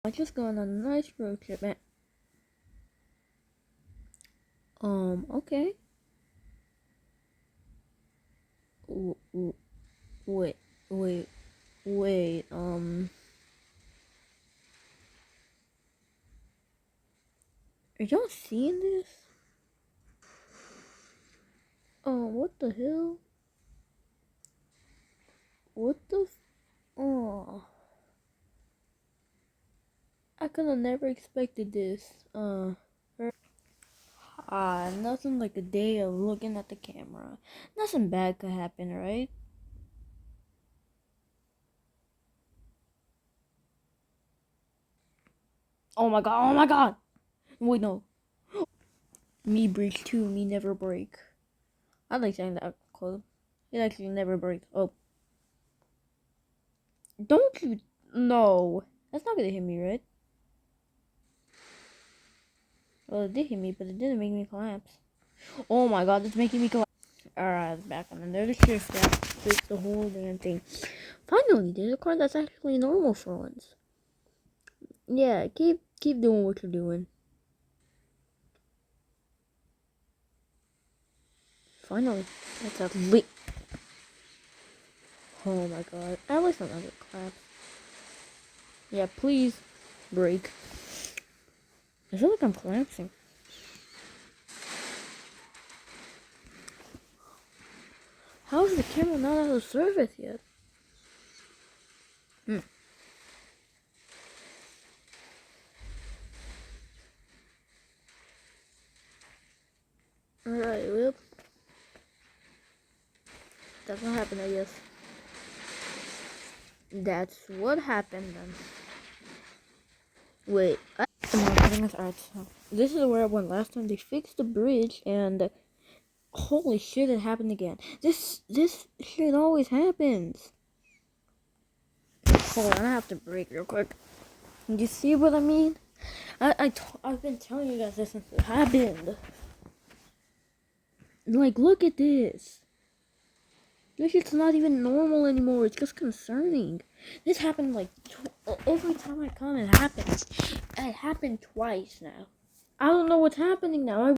I just going on a nice road trip, man. Okay. Wait, wait, wait. Are y'all seeing this? Oh, what the hell? What the? Oh, I could have never expected this. Nothing like a day of looking at the camera. Nothing bad could happen, right? Oh my god! Oh my god! Wait, no. Me break too. Me never break. I like saying that quote. It actually never breaks. Oh, don't you? No, that's not gonna hit me, right? Well, it did hit me, but it didn't make me collapse. Oh my god, it's making me collapse. Alright, back on another shift that fixed the whole damn thing. Finally, there's a car that's actually normal for once. Yeah, keep doing what you're doing. Finally, that's a lit. Oh my god, at least another collapse. Yeah, please break. I feel like I'm collapsing. How is the camera not out of service yet? Alright, well, that's what happened, I guess. That's what happened then. Wait, alright, so this is where I went last time. They fixed the bridge, and holy shit, it happened again. This shit always happens. Hold on, I have to break real quick. You see what I mean? I've been telling you guys this since it happened. Like, look at this. This shit's not even normal anymore. It's just concerning. This happened like every time I come. It happens. It happened twice now. I don't know what's happening now.